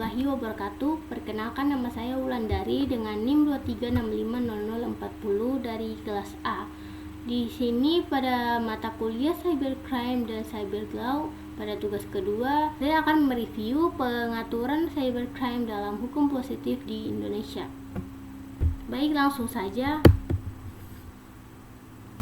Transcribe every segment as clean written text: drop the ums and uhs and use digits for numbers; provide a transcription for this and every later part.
warahmatullahi wabarakatuh. Perkenalkan, nama saya Wulandari dengan NIM 23650040 dari kelas A. Di sini pada mata kuliah Cybercrime dan Cyberlaw pada tugas kedua, saya akan mereview pengaturan cybercrime dalam hukum positif di Indonesia. Baik, langsung saja.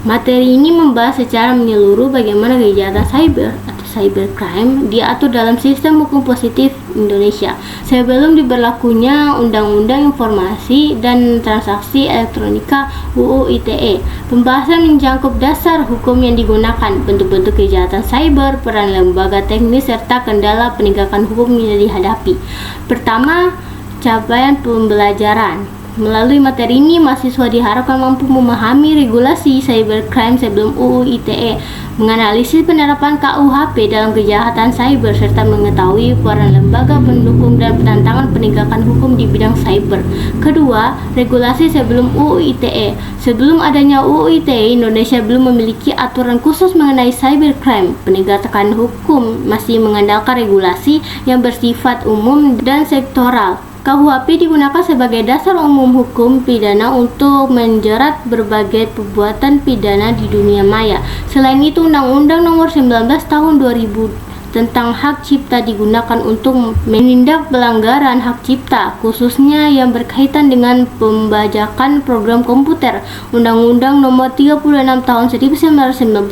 Materi ini membahas secara menyeluruh bagaimana kejahatan cyber atau cybercrime diatur dalam sistem hukum positif Indonesia sebelum diberlakunya Undang-Undang Informasi dan Transaksi Elektronika UU ITE. Pembahasan mencakup dasar hukum yang digunakan, bentuk-bentuk kejahatan cyber, peran lembaga teknis, serta kendala penegakan hukum yang dihadapi. Pertama, capaian pembelajaran. Melalui materi ini, mahasiswa diharapkan mampu memahami regulasi cybercrime sebelum UU ITE, menganalisis penerapan KUHP dalam kejahatan cyber, serta mengetahui peran lembaga pendukung dan tantangan penegakan hukum di bidang cyber. Kedua, regulasi sebelum UU ITE. Sebelum adanya UU ITE, Indonesia belum memiliki aturan khusus mengenai cybercrime. Penegakan hukum masih mengandalkan regulasi yang bersifat umum dan sektoral. KUHP digunakan sebagai dasar umum hukum pidana untuk menjerat berbagai perbuatan pidana di dunia maya. Selain itu, Undang-Undang Nomor 19 Tahun 2000 tentang hak cipta digunakan untuk menindak pelanggaran hak cipta, khususnya yang berkaitan dengan pembajakan program komputer. Undang-Undang Nomor 36 Tahun 1999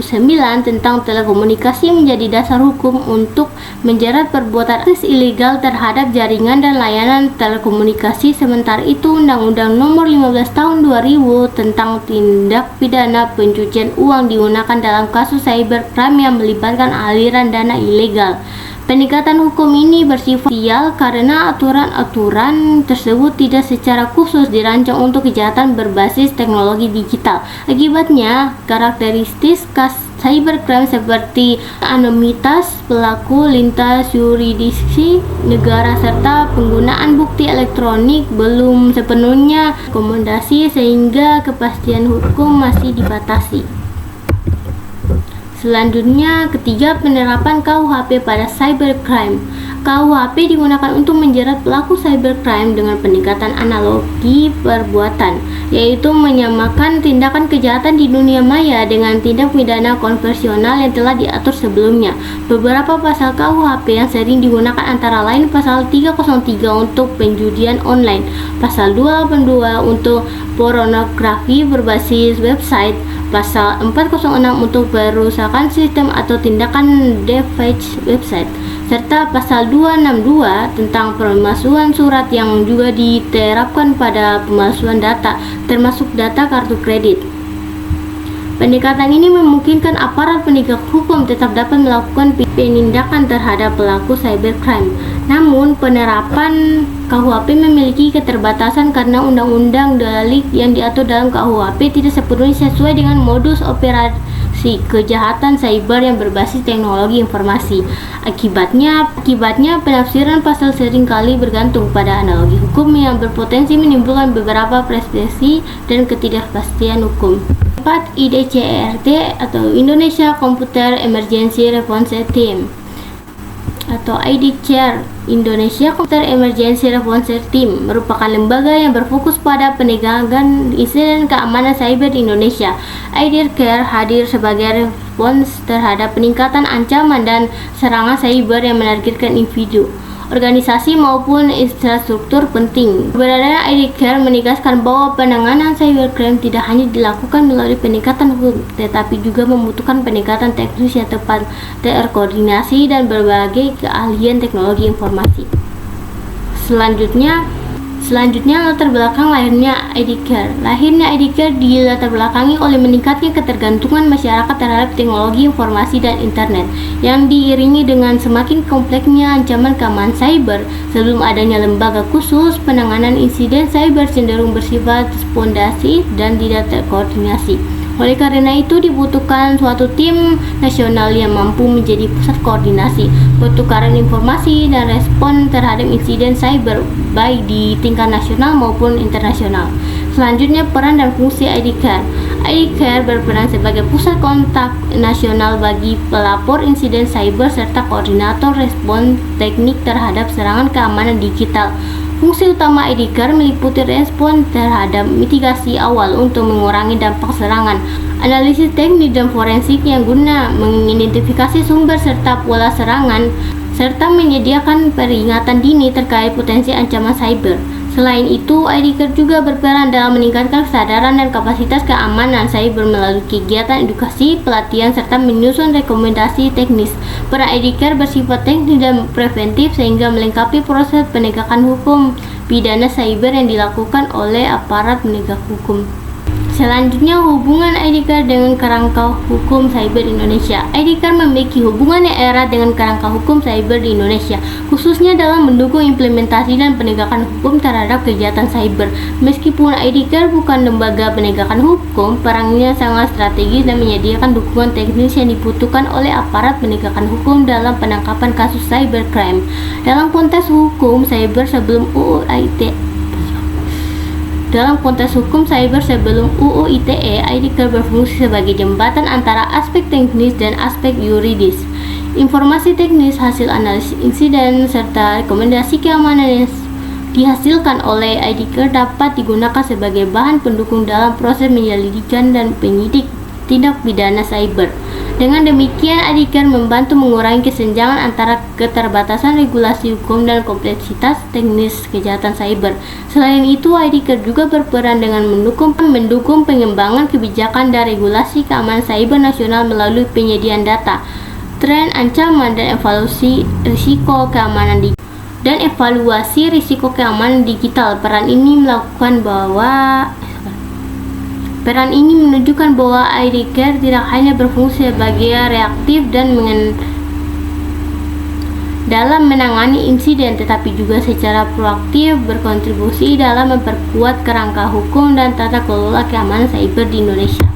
tentang telekomunikasi menjadi dasar hukum untuk menjerat perbuatan akses ilegal terhadap jaringan dan layanan telekomunikasi. Sementara itu, Undang-Undang Nomor 15 Tahun 2000 tentang tindak pidana pencucian uang digunakan dalam kasus cybercrime yang melibatkan aliran dana ilegal. Pendekatan hukum ini bersifat parsial karena aturan-aturan tersebut tidak secara khusus dirancang untuk kejahatan berbasis teknologi digital. Akibatnya, karakteristik cybercrime seperti anonimitas pelaku, lintas yurisdiksi negara, serta penggunaan bukti elektronik belum sepenuhnya akomodasi sehingga kepastian hukum masih dibatasi. Selanjutnya, ketiga, penerapan KUHP pada cybercrime. KUHP digunakan untuk menjerat pelaku cybercrime dengan pendekatan analogi perbuatan, yaitu menyamakan tindakan kejahatan di dunia maya dengan tindak pidana konvensional yang telah diatur sebelumnya. Beberapa pasal KUHP yang sering digunakan antara lain pasal 303 untuk penjudian online, pasal 282 untuk pornografi berbasis website, pasal 406 untuk perusakan sistem atau tindakan deepfake website, serta pasal 262 tentang pemalsuan surat yang juga diterapkan pada pemalsuan data, termasuk data kartu kredit. Pendekatan ini memungkinkan aparat penegak hukum tetap dapat melakukan penindakan terhadap pelaku cybercrime. Namun, penerapan KUHP memiliki keterbatasan karena undang-undang delik yang diatur dalam KUHP tidak sepenuhnya sesuai dengan modus operasi kejahatan cyber yang berbasis teknologi informasi. Akibatnya penafsiran pasal seringkali bergantung pada analogi hukum yang berpotensi menimbulkan beberapa persepsi dan ketidakpastian hukum. 4. IDCERT atau Indonesia Computer Emergency Response Team atau IDCER. Indonesia Computer Emergency Response Team merupakan lembaga yang berfokus pada penegakan insiden keamanan cyber di Indonesia. IDCER hadir sebagai respons terhadap peningkatan ancaman dan serangan cyber yang menargetkan individu, organisasi maupun infrastruktur penting. Keberadaan IDCER menegaskan bahwa penanganan cybercrime tidak hanya dilakukan melalui pendekatan hukum, tetapi juga membutuhkan pendekatan teknis yang tepat, terkoordinasi, dan berbagai keahlian teknologi informasi. Selanjutnya latar belakang lahirnya IDCER. Lahirnya IDCER dilatar belakangi oleh meningkatnya ketergantungan masyarakat terhadap teknologi informasi dan internet yang diiringi dengan semakin kompleksnya ancaman keamanan cyber. Sebelum adanya lembaga khusus, penanganan insiden cyber cenderung bersifat spondasi dan tidak terkoordinasi. Oleh karena itu, dibutuhkan suatu tim nasional yang mampu menjadi pusat koordinasi, pertukaran informasi, dan respon terhadap insiden cyber, baik di tingkat nasional maupun internasional. Selanjutnya, peran dan fungsi IDCER. ID Care berperan sebagai pusat kontak nasional bagi pelapor insiden cyber serta koordinator respons teknik terhadap serangan keamanan digital. Fungsi utama ID Care meliputi respons terhadap mitigasi awal untuk mengurangi dampak serangan, analisis teknik dan forensik yang guna mengidentifikasi sumber serta pola serangan, serta menyediakan peringatan dini terkait potensi ancaman cyber. Selain itu, ID Care juga berperan dalam meningkatkan kesadaran dan kapasitas keamanan cyber melalui kegiatan edukasi, pelatihan, serta menyusun rekomendasi teknis. Peran ID Care bersifat teknis dan preventif sehingga melengkapi proses penegakan hukum pidana cyber yang dilakukan oleh aparat penegak hukum. Selanjutnya, hubungan ID Care dengan kerangka hukum cyber Indonesia. ID Care memiliki hubungan yang erat dengan kerangka hukum cyber di Indonesia, khususnya dalam mendukung implementasi dan penegakan hukum terhadap kejahatan cyber. Meskipun ID Care bukan lembaga penegakan hukum, perannya sangat strategis dan menyediakan dukungan teknis yang dibutuhkan oleh aparat penegakan hukum dalam penangkapan kasus cybercrime. Dalam konteks hukum cyber sebelum UU ITE, ID Care berfungsi sebagai jembatan antara aspek teknis dan aspek yuridis. Informasi teknis, hasil analisis insiden, serta rekomendasi keamanan yang dihasilkan oleh ID Care dapat digunakan sebagai bahan pendukung dalam proses penyelidikan dan penyidik tindak pidana cyber. Dengan demikian, ID Care membantu mengurangi kesenjangan antara keterbatasan regulasi hukum dan kompleksitas teknis kejahatan cyber. Selain itu, ID Care juga berperan dengan mendukung pengembangan kebijakan dan regulasi keamanan cyber nasional melalui penyediaan data, tren, ancaman, dan evaluasi risiko keamanan digital. Peran ini menunjukkan bahwa ID Care tidak hanya berfungsi sebagai reaktif dan dalam menangani insiden, tetapi juga secara proaktif berkontribusi dalam memperkuat kerangka hukum dan tata kelola keamanan cyber di Indonesia.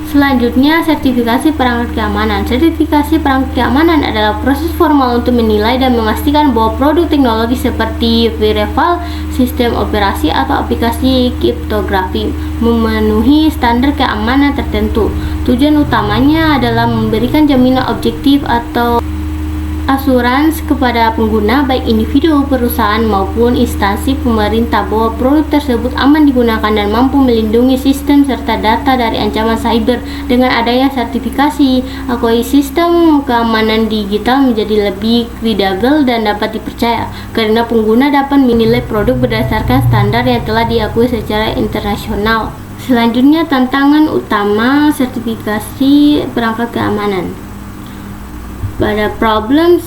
Selanjutnya, sertifikasi perangkat keamanan. Sertifikasi perangkat keamanan adalah proses formal untuk menilai dan memastikan bahwa produk teknologi seperti firewall, sistem operasi, atau aplikasi kriptografi memenuhi standar keamanan tertentu. Tujuan utamanya adalah memberikan jaminan objektif atau asurans kepada pengguna, baik individu, perusahaan, maupun instansi pemerintah, bahwa produk tersebut aman digunakan dan mampu melindungi sistem serta data dari ancaman cyber. Dengan adanya sertifikasi, ekosistem keamanan digital menjadi lebih kredibel dan dapat dipercaya, karena pengguna dapat menilai produk berdasarkan standar yang telah diakui secara internasional. Selanjutnya, tantangan utama sertifikasi perangkat keamanan. Pada problem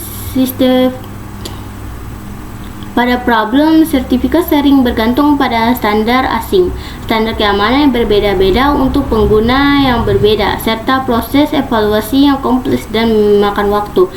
sertifikat sering bergantung pada standar asing, standar keamanan yang berbeda-beda untuk pengguna yang berbeda, serta proses evaluasi yang kompleks dan memakan waktu.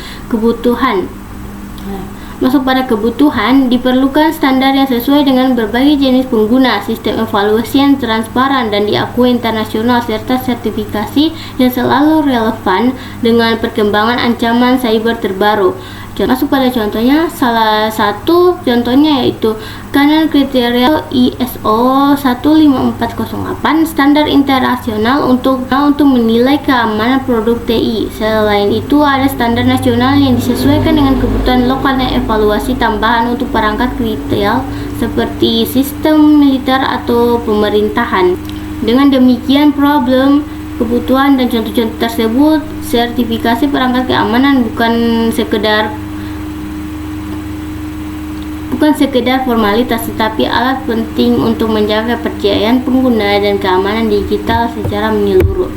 Masuk pada kebutuhan, diperlukan standar yang sesuai dengan berbagai jenis pengguna, sistem evaluasi yang transparan dan diakui internasional, serta sertifikasi yang selalu relevan dengan perkembangan ancaman cyber terbaru. Masuk pada contohnya, salah satu contohnya yaitu kanan kriteria ISO 15408, standar internasional untuk menilai keamanan produk TI. Selain itu, ada standar nasional yang disesuaikan dengan kebutuhan lokal dan evaluasi tambahan untuk perangkat kritikal seperti sistem militer atau pemerintahan. Dengan demikian, problem, kebutuhan, dan contoh-contoh tersebut, sertifikasi perangkat keamanan bukan sekedar formalitas, tetapi alat penting untuk menjaga kepercayaan pengguna dan keamanan digital secara menyeluruh.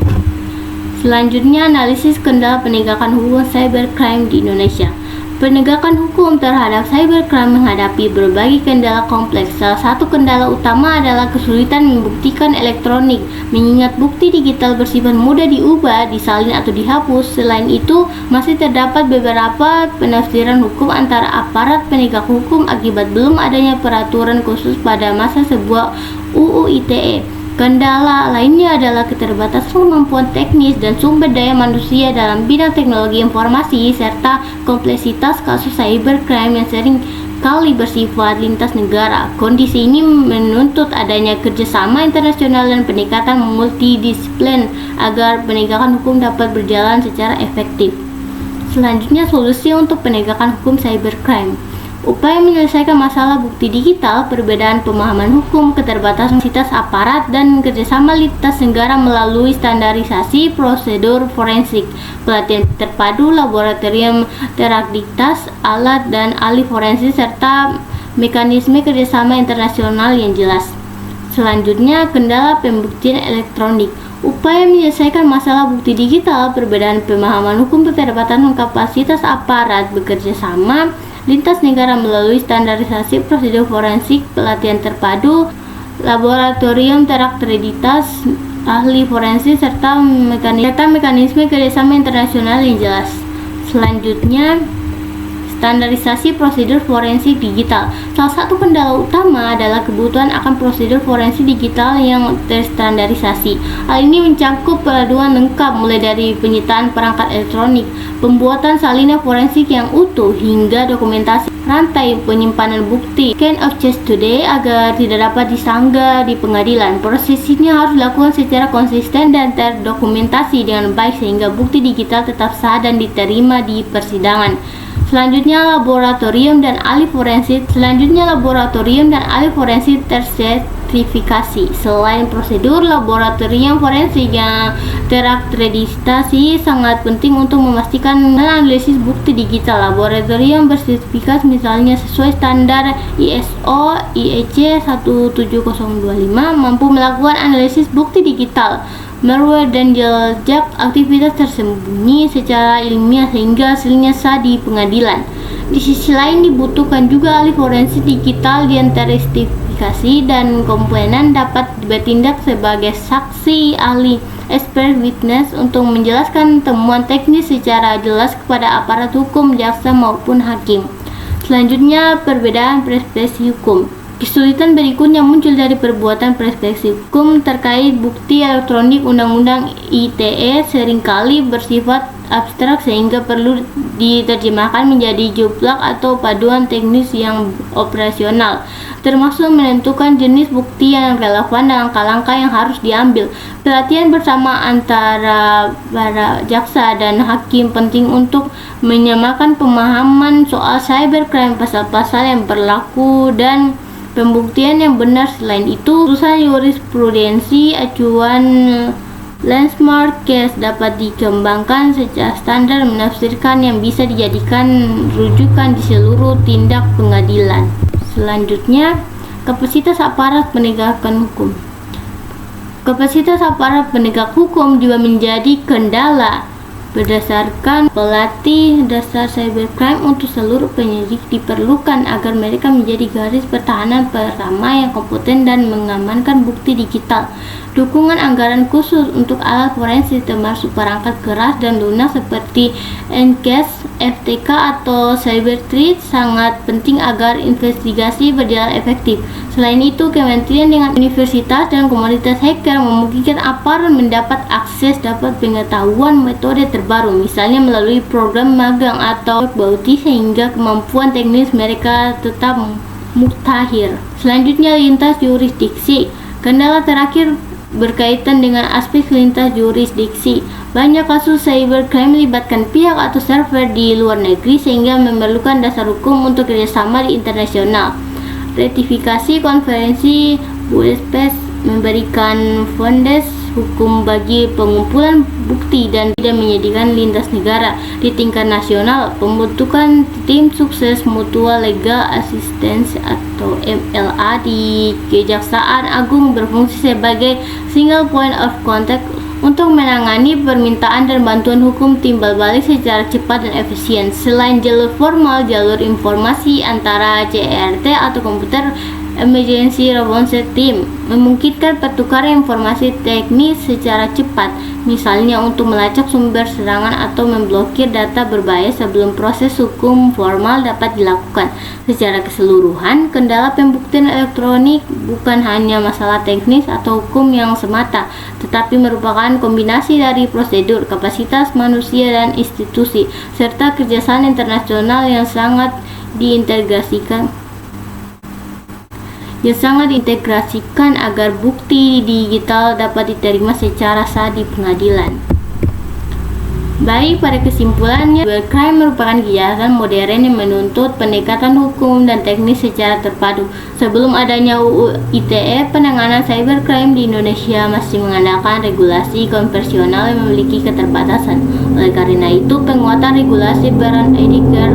Selanjutnya, analisis kendala penegakan hukum cybercrime di Indonesia. Penegakan hukum terhadap cybercrime menghadapi berbagai kendala kompleks. Salah satu kendala utama adalah kesulitan membuktikan elektronik, mengingat bukti digital bersifat mudah diubah, disalin atau dihapus. Selain itu, masih terdapat beberapa penafsiran hukum antara aparat penegak hukum akibat belum adanya peraturan khusus pada masa sebuah UU ITE. Kendala lainnya adalah keterbatasan kemampuan teknis dan sumber daya manusia dalam bidang teknologi informasi, serta kompleksitas kasus cybercrime yang sering kali bersifat lintas negara. Kondisi ini menuntut adanya kerjasama internasional dan pendekatan multidisiplin agar penegakan hukum dapat berjalan secara efektif. Selanjutnya, solusi untuk penegakan hukum cybercrime. Upaya menyelesaikan masalah bukti digital, perbedaan pemahaman hukum, keterbatasan kapasitas aparat, dan kerjasama lintas negara melalui standarisasi prosedur forensik, pelatihan terpadu, laboratorium teraktivitas, alat dan ahli forensik, serta mekanisme kerjasama internasional yang jelas. Selanjutnya, kendala pembuktian elektronik. Upaya menyelesaikan masalah bukti digital, perbedaan pemahaman hukum, keterbatasan kapasitas aparat, bekerja sama lintas negara melalui standarisasi prosedur forensik, pelatihan terpadu, laboratorium terakreditasi, ahli forensik, serta mekanisme kerjasama internasional yang jelas. Selanjutnya, standarisasi prosedur forensik digital. Salah satu kendala utama adalah kebutuhan akan prosedur forensik digital yang terstandarisasi. Hal ini mencakup peraduan lengkap mulai dari penyitaan perangkat elektronik, pembuatan salinan forensik yang utuh, hingga dokumentasi rantai penyimpanan bukti can of chest today agar tidak dapat disanggah di pengadilan. Proses ini harus dilakukan secara konsisten dan terdokumentasi dengan baik sehingga bukti digital tetap sah dan diterima di persidangan. Selanjutnya, laboratorium dan ahli forensik tersertifikasi. Selain prosedur, laboratorium forensik yang terakreditasi sangat penting untuk memastikan analisis bukti digital. Laboratorium bersertifikasi misalnya sesuai standar ISO IEC 17025 mampu melakukan analisis bukti digital, malware, dan jejak aktivitas tersembunyi secara ilmiah sehingga hasilnya sah di pengadilan. Di sisi lain, dibutuhkan juga ahli forensik digital yang tersertifikasi dan komponen dapat bertindak sebagai saksi ahli expert witness untuk menjelaskan temuan teknis secara jelas kepada aparat hukum, jaksa maupun hakim. Selanjutnya, perbedaan perspektif hukum. Kesulitan berikutnya muncul dari perbuatan perspektif hukum terkait bukti elektronik. Undang-undang ITE seringkali bersifat abstrak sehingga perlu diterjemahkan menjadi juplak atau paduan teknis yang operasional, termasuk menentukan jenis bukti yang relevan dan langkah-langkah yang harus diambil. Pelatihan bersama antara para jaksa dan hakim penting untuk menyamakan pemahaman soal cybercrime, pasal-pasal yang berlaku, dan pembuktian yang benar. Selain itu, urusan jurisprudensi acuan landmark case dapat dikembangkan secara standar menafsirkan yang bisa dijadikan rujukan di seluruh tindak pengadilan. Selanjutnya, kapasitas aparat penegakan hukum. Kapasitas aparat penegak hukum juga menjadi kendala. Berdasarkan pelatih dasar cybercrime untuk seluruh penyidik diperlukan agar mereka menjadi garis pertahanan pertama yang kompeten dan mengamankan bukti digital. Dukungan anggaran khusus untuk alat forensik termasuk perangkat keras dan lunak seperti NCAS, FTK atau Cyberthreat sangat penting agar investigasi berjalan efektif. Selain itu, kementerian dengan universitas dan komunitas hacker memungkinkan aparat mendapat akses dapat pengetahuan metode terbaru, misalnya melalui program magang atau bounty, sehingga kemampuan teknis mereka tetap mutakhir. Selanjutnya, lintas jurisdiksi. Kendala terakhir berkaitan dengan aspek lintas jurisdiksi. Banyak kasus cybercrime melibatkan pihak atau server di luar negeri sehingga memerlukan dasar hukum untuk kerjasama di internasional. Ratifikasi konferensi Budapest memberikan fondasi hukum bagi pengumpulan bukti dan tidak menyediakan lintas negara. Di tingkat nasional, pembentukan tim sukses mutual legal assistance atau MLA di Kejaksaan Agung berfungsi sebagai single point of contact untuk menangani permintaan dan bantuan hukum timbal balik secara cepat dan efisien. Selain jalur formal, jalur informasi antara CERT atau Computer Emergency Response Team memungkinkan pertukaran informasi teknis secara cepat, misalnya untuk melacak sumber serangan atau memblokir data berbahaya sebelum proses hukum formal dapat dilakukan. Secara keseluruhan, kendala pembuktian elektronik bukan hanya masalah teknis atau hukum yang semata, tetapi merupakan kombinasi dari prosedur, kapasitas manusia dan institusi, serta kerjasama internasional yang sangat diintegrasikan agar bukti digital dapat diterima secara sah di pengadilan. Baik, pada kesimpulannya, cybercrime merupakan kejahatan modern yang menuntut pendekatan hukum dan teknis secara terpadu. Sebelum adanya UU ITE, penanganan cybercrime di Indonesia masih mengandalkan regulasi konvensional yang memiliki keterbatasan. Oleh karena itu, penguatan regulasi peran etika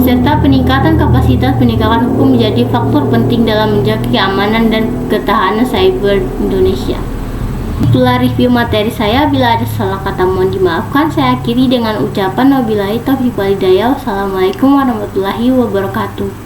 serta peningkatan kapasitas penegakan hukum menjadi faktor penting dalam menjaga keamanan dan ketahanan cyber Indonesia. Itulah review materi saya. Bila ada salah kata mohon dimaafkan. Saya akhiri dengan ucapan wabillahi taufiq wal hidayah. Wassalamualaikum warahmatullahi wabarakatuh.